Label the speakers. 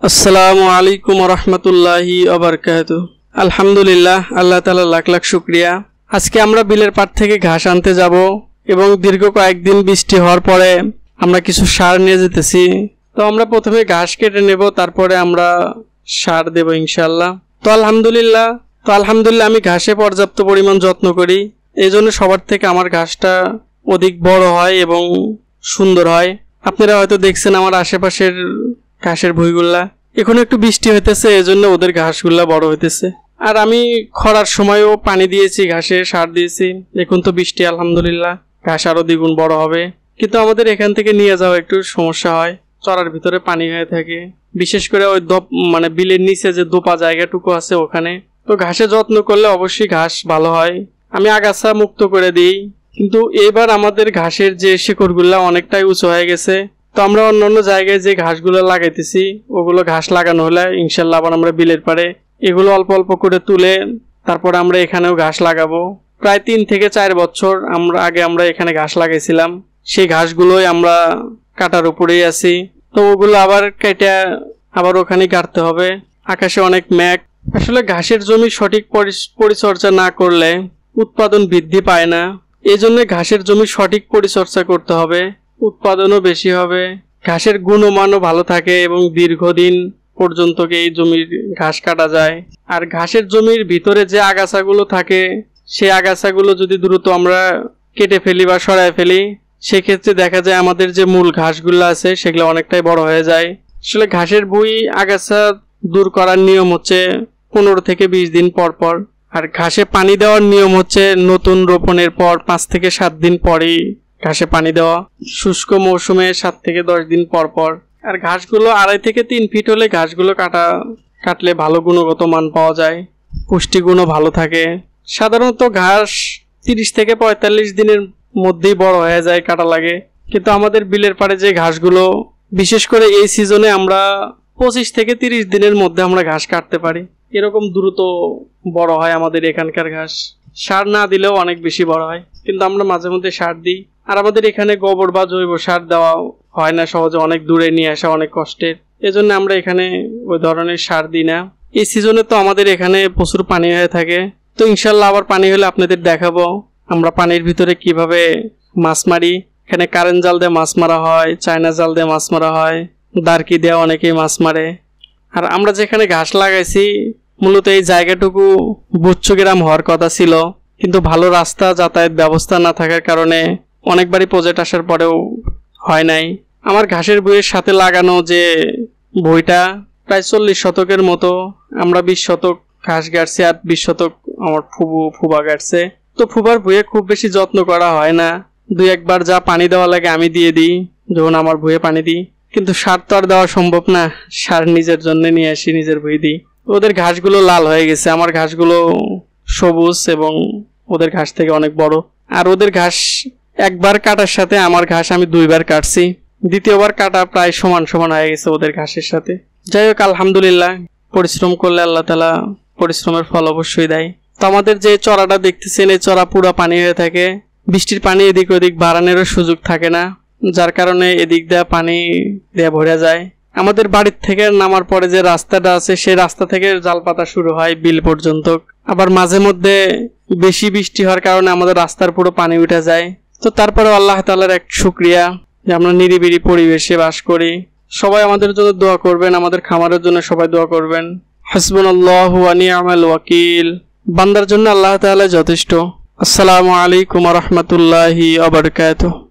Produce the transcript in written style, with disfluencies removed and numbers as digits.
Speaker 1: আসসালামু আলাইকুম রহমতুল্লাহি ওবারকাতুহু। আলহামদুলিল্লাহ, আল্লাহ তাআলা লাখ লাখ শুকরিয়া। আজকে আমরা বিলের পাড় থেকে ঘাস আনতে যাব এবং দীর্ঘ কয়েকদিন বৃষ্টি হওয়ার পরে আমরা কিছু সার নিয়ে যেতেছি। তো আমরা প্রথমে ঘাস কেটে নেব, তারপরে আমরা সার দেব ইনশাআল্লাহ। তো আলহামদুলিল্লাহ আমি ঘাসে পর্যাপ্ত পরিমাণ যত্ন করি, এই জন্য সবার থেকে আমার ঘাসটা অধিক বড় হয় এবং সুন্দর হয়। আপনারা হয়তো দেখছেন আমার আশেপাশের ঘাসের ভুঁইগুলা, এখন একটু বৃষ্টি হইতেছে, এজন্য ওদের ঘাসগুলা বড় হইতেছে। আর আমি খরার সময়ও পানি দিয়েছি, ঘাসে সার দিয়েছি। এখন তো বৃষ্টি, আলহামদুলিল্লাহ ঘাস আরো দ্বিগুণ বড় হবে। কিন্তু আমাদের এখান থেকে নিয়ে যাওয়া একটু সমস্যা হয়, চড়ার ভিতরে পানি হয়ে থাকে, বিশেষ করে ওই বিলের নিচে যে দোপা জায়গাটুকু আছে ওখানে। তো ঘাসে যত্ন করলে অবশ্যই ঘাস ভালো হয়। আমি আগাছা মুক্ত করে দিই, কিন্তু এবার আমাদের ঘাসের যে শিকড়গুলা অনেকটাই উঁচু হয়ে গেছে। তো আমরা অন্যান্য জায়গায় যে ঘাসগুলো লাগাইতেছি ওগুলো ঘাস লাগানো হলে ইনশাল্লাহ আবার আমরা বিলের পাড়ে এগুলো অল্প অল্প করে তুলে তারপরে আমরা এখানেও ঘাস লাগাবো। প্রায় 3 থেকে 4 বছর আমরা এখানে ঘাস লাগাইছিলাম, সেই ঘাসগুলোই আমরা কাটার উপরেই আছি। তো ওগুলো আবার কেটে আবার ওখানে কাটতে হবে। আকাশে অনেক মেঘ, আসলে ঘাসের জমি সঠিক পরিচর্যা না করলে উৎপাদন বৃদ্ধি পায় না। এই জন্য ঘাসের জমি সঠিক পরিচর্যা করতে হবে, উৎপাদনও বেশি হবে, ঘাসের গুণমানও ভালো থাকে এবং দীর্ঘদিন পর্যন্ত এই জমির ঘাস কাটা যায়। আর ঘাসের জমির ভিতরে যে আগাছাগুলো থাকে সেই আগাছাগুলো যদি দ্রুত আমরা কেটে ফেলি বা সরায় ফেলি, সেক্ষেত্রে দেখা যায় আমাদের যে মূল ঘাসগুলো আছে সেগুলো অনেকটাই বড় হয়ে যায়। আসলে ঘাসের ভুঁই আগাছা দূর করার নিয়ম হচ্ছে 15 থেকে 20 দিন পর পর। আর ঘাসে পানি দেওয়ার নিয়ম হচ্ছে নতুন রোপণের পর 5 থেকে 7 দিন পরেই ঘাসে পানি দেওয়া, শুষ্ক মৌসুমে 7 থেকে 10 দিন পর পর। আর ঘাসগুলো 2.5 থেকে 3 ফিট হলে ঘাসগুলো কাটলে ভালো গুণগত মান পাওয়া যায়, পুষ্টিগুণও ভালো থাকে। সাধারণত ঘাস 30 থেকে 45 দিনের মধ্যেই বড় হয়ে যায়, কাটা লাগে। কিন্তু আমাদের বিলের পাড়ে যে ঘাসগুলো, বিশেষ করে এই সিজনে আমরা 25 থেকে 30 দিনের মধ্যে আমরা ঘাস কাটতে পারি, এরকম দ্রুত বড় হয় আমাদের এখানকার ঘাস। সার না দিলেও অনেক বেশি বড় হয়, কিন্তু আমরা মাঝে মধ্যে সার দিই। আর আমাদের এখানে গোবর বা জৈব সার দেওয়া হয় না সহজে, অনেক দূরে নিয়ে আসা অনেক কষ্টের, এজন্য আমরা এখানে ওই ধরনের সার দিই না। এই সিজনে তো আমাদের এখানে প্রচুর পানি হয়ে থাকে। তো ইনশাল্লাহ আবার পানি হলে আপনাদের দেখাবো আমরা পানির ভিতরে কিভাবে মাছ মারি। এখানে কারেন্ট জাল দিয়ে মাছ মারা হয়, চায়না জাল দিয়ে মাছ মারা হয়, দারকি দিয়ে অনেকেই মাছ মারে। আর আমরা যেখানে ঘাস লাগাইছি মূলত এই জায়গাটুকু বুচ্চু গ্রাম হওয়ার কথা ছিল, কিন্তু ভালো রাস্তা যাতায়াত ব্যবস্থা না থাকার কারণে অনেকবারই প্রজেক্ট আসার পরেও হয় নাই। আমার ঘাসের বইয়ের সাথে লাগানো যে বইটা প্রায় 40 শতকের মতো, আমরা 20 শতক ঘাস গাড়ছি আর 20 শতক আমার ফুবা গাড়ছে। তো ফুবার বইয়ে খুব বেশি যত্ন করা হয় না, 2-1 বার যা পানি দেওয়া লাগে আমি দিয়ে দিই যখন আমার বইয়ে পানি দিই। কিন্তু সার তো আর দেওয়া সম্ভব না, সার নিজের জন্য নিয়ে আসি, নিজের বই দিই। ওদের ঘাসগুলো লাল হয়ে গেছে, আমার ঘাসগুলো সবুজ এবং ওদের ঘাস থেকে অনেক বড়। আর ওদের ঘাস একবার কাটার সাথে আমার ঘাস আমি 2 বার কাটছি, দ্বিতীয়বার কাটা প্রায় সমান সমান হয়ে গেছে ওদের ঘাসের সাথে। যাই হোক, আলহামদুলিল্লাহ পরিশ্রম করলে আল্লাহ তাআলা পরিশ্রমের ফল অবশ্যই দেয়। তো আমাদের যে চড়াটা দেখতেছেন এই চড়া পুরো পানি হয়ে থাকে, বৃষ্টির পানি এদিক ওদিক বাড়ানোরও সুযোগ থাকে না, যার কারণে এদিক দিয়ে পানি দিয়ে ভরে যায়। আমাদের বাড়ির থেকে নামার পরে যে রাস্তাটা আছে সেই রাস্তা থেকে জাল পাতা শুরু হয় বিল পর্যন্ত। আবার মাঝে মধ্যে বেশি বৃষ্টি হওয়ার কারণে আমাদের রাস্তার পুরো পানি উঠে যায়। তো তারপরে আল্লাহ তাআলার এক শুকরিয়া যে আমরা নিরিবিলি পরিবেশে বাস করি। সবাই আমাদের জন্য দোয়া করবেন, আমাদের খামারের জন্য সবাই দোয়া করবেন। হাসবুনাল্লাহু ওয়া নি'মাল ওয়াকিল, বান্দার জন্য আল্লাহ তাআলা যথেষ্ট। আসসালামু আলাইকুম ওয়া রাহমাতুল্লাহি ওয়া বারাকাতুহু।